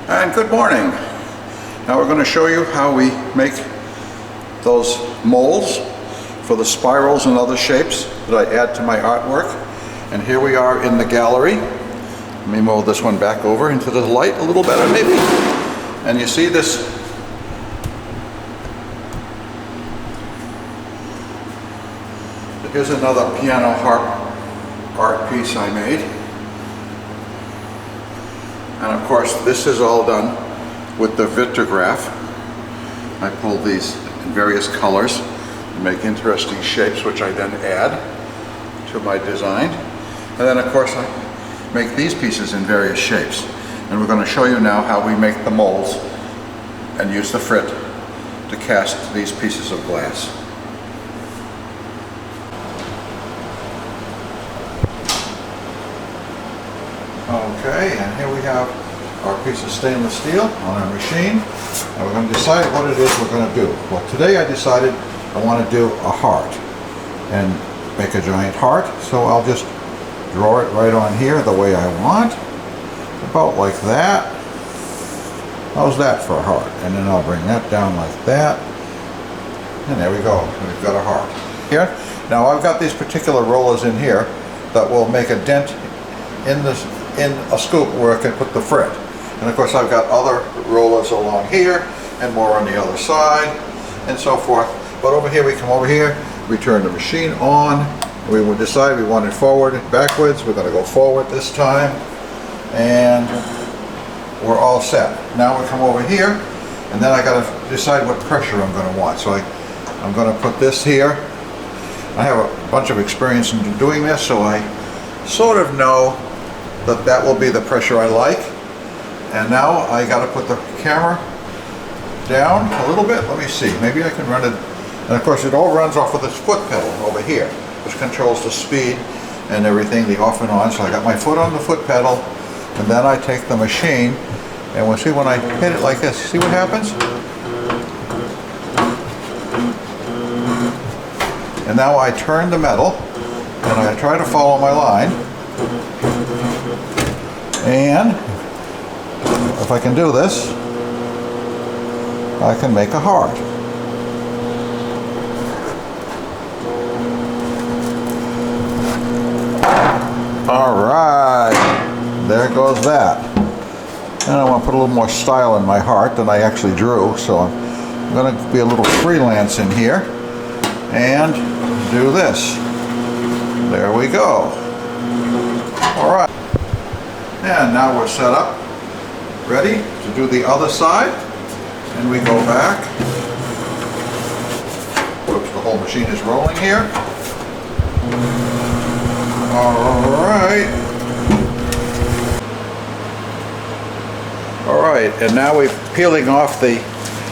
And good morning. Now we're going to show you how we make those molds for the spirals and other shapes that I add to my artwork. And here we are in the gallery. Let me move this one back over into the light a little better maybe. And you see this here's another piano harp art piece I made. And of course, this is all done with the Vitrograph. I pulled these in various colors to make interesting shapes, which I then add to my design. And then of course, I make these pieces in various shapes. And we're going to show you now how we make the molds and use the frit to cast these pieces of glass. Okay, and here we have our piece of stainless steel on our machine, and we're going to decide what it is we're going to do. Well, today I decided I want to do a heart and make a giant heart, so I'll just draw it right on here the way I want, about like that. How's that for a heart? And then I'll bring that down like that, and there we go. We've got a heart here. Now I've got these particular rollers in here that will make a dent in a scoop where I can put the frit. And of course I've got other rollers along here and more on the other side and so forth. But over here, we come over here, we turn the machine on, we will decide we want it forward and backwards. We're going to go forward this time, and we're all set. Now we come over here, and then I got to decide what pressure I'm going to want. So I'm going to put this here. I have a bunch of experience in doing this, so I sort of know that will be the pressure I like. And now I got to put the camera down a little bit. Let me see, maybe I can run it. And of course it all runs off of this foot pedal over here, which controls the speed and everything, the off and on. So I got my foot on the foot pedal, and then I take the machine, and we'll see when I hit it like this, see what happens? And now I turn the metal, and I try to follow my line. And if I can do this, I can make a heart. All right, there goes that. And I want to put a little more style in my heart than I actually drew, so I'm going to be a little freelance in here and do this. There we go. All right. And now we're set up, ready to do the other side. And we go back. Whoops, the whole machine is rolling here. Alright. Alright, and now we're peeling off the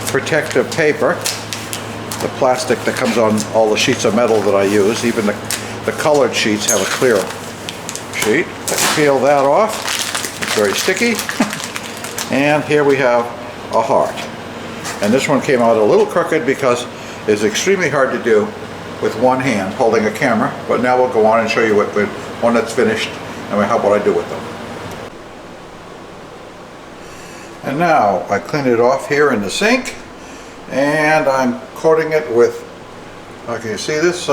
protective paper, the plastic that comes on all the sheets of metal that I use. Even the colored sheets have a clear sheet. Let's peel that off. It's very sticky. And here we have a heart. And this one came out a little crooked because it's extremely hard to do with one hand holding a camera. But now we'll go on and show you what one that's finished and what I do with them. And now I clean it off here in the sink, and I'm coating it with, can you see this?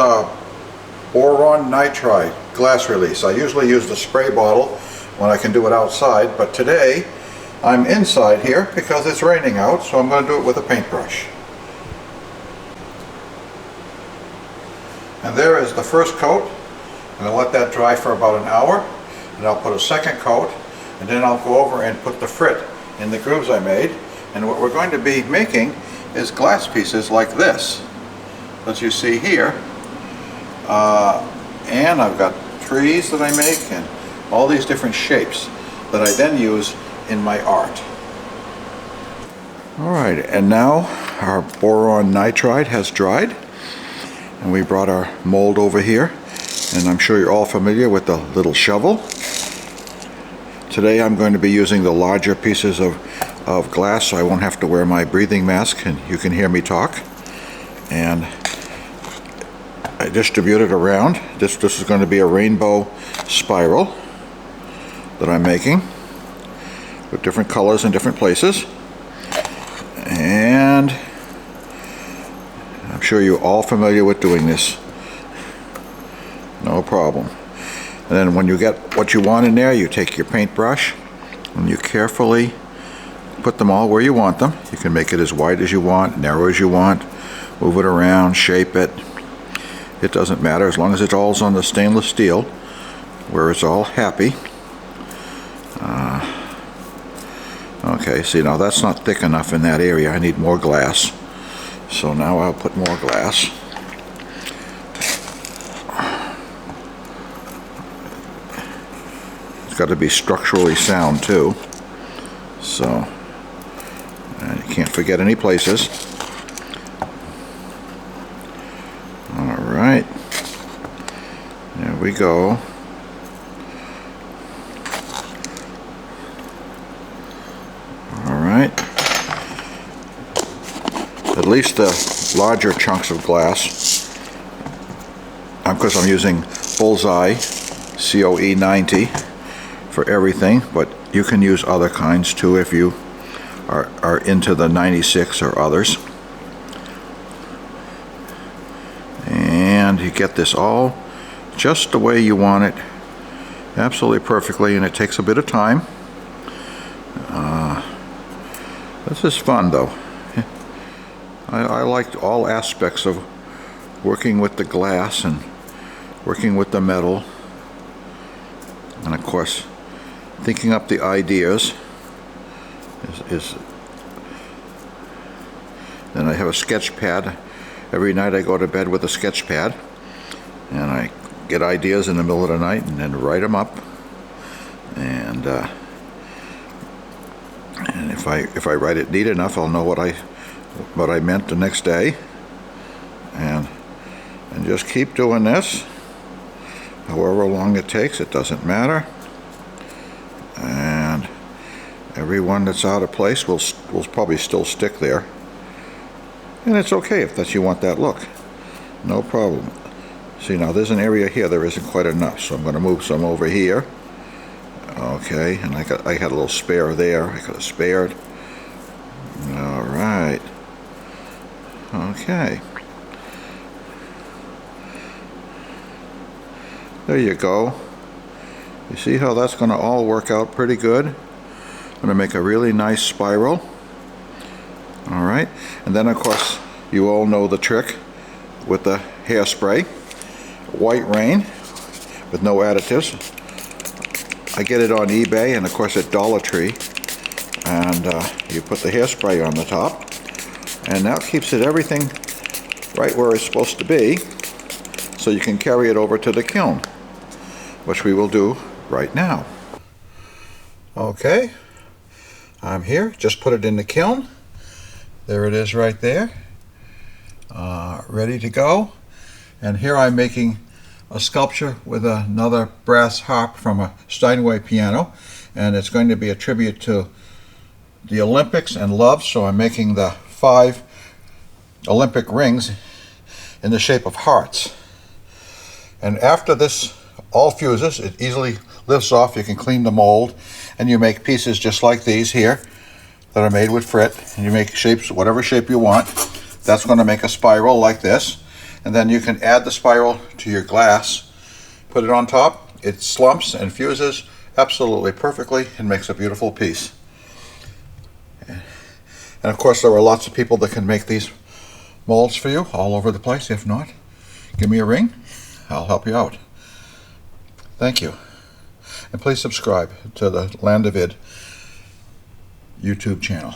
Boron nitride glass release. I usually use the spray bottle when I can do it outside, but today I'm inside here because it's raining out, so I'm going to do it with a paintbrush. And there is the first coat. I'm going to let that dry for about an hour, and I'll put a second coat, and then I'll go over and put the frit in the grooves I made. And what we're going to be making is glass pieces like this, as you see here. And I've got trees that I make and all these different shapes that I then use in my art. Alright, and now our boron nitride has dried, and we brought our mold over here, and I'm sure you're all familiar with the little shovel. Today I'm going to be using the larger pieces of glass, so I won't have to wear my breathing mask and you can hear me talk. And I distribute it around. This is going to be a rainbow spiral that I'm making. with different colors in different places. And I'm sure you're all familiar with doing this. No problem. And then when you get what you want in there, you take your paintbrush and you carefully put them all where you want them. You can make it as wide as you want, narrow as you want, move it around, shape it. It doesn't matter as long as it all's on the stainless steel where it's all happy. Okay, see, now that's not thick enough in that area. I need more glass. So now I'll put more glass. It's got to be structurally sound too. So, and you can't forget any places. Alright. There we go. Alright. At least the larger chunks of glass, because I'm using Bullseye COE 90 for everything, but you can use other kinds too if you are into the 96 or others. And you get this all just the way you want it, absolutely perfectly, and it takes a bit of time. This is fun though. I liked all aspects of working with the glass and working with the metal, and of course thinking up the ideas is then I have a sketch pad. Every night I go to bed with a sketch pad and I get ideas in the middle of the night and then write them up, and if I write it neat enough, I'll know what I meant the next day, and just keep doing this however long it takes. It doesn't matter, and everyone that's out of place will probably still stick there, and it's okay if you want that look. No problem. See, now there's an area here there isn't quite enough, so I'm going to move some over here. Okay, and I had a little spare there. I could have spared. All right. Okay. There you go. You see how that's going to all work out pretty good? I'm going to make a really nice spiral. All right, and then of course you all know the trick with the hairspray, White Rain with no additives. I get it on eBay and of course at Dollar Tree, and you put the hairspray on the top, and that keeps everything right where it's supposed to be, so you can carry it over to the kiln, which we will do right now. Okay, I'm here, just put it in the kiln. There it is right there, ready to go. And here I'm making a sculpture with another brass harp from a Steinway piano, and it's going to be a tribute to the Olympics and love, so I'm making the 5 Olympic rings in the shape of hearts. And after this all fuses, it easily lifts off. You can clean the mold, and you make pieces just like these here that are made with frit, and you make shapes, whatever shape you want. That's going to make a spiral like this, and then you can add the spiral to your glass, put it on top. It slumps and fuses absolutely perfectly and makes a beautiful piece. And of course there are lots of people that can make these molds for you all over the place. If not, give me a ring, I'll help you out. Thank you, and please subscribe to the Land of Id YouTube channel.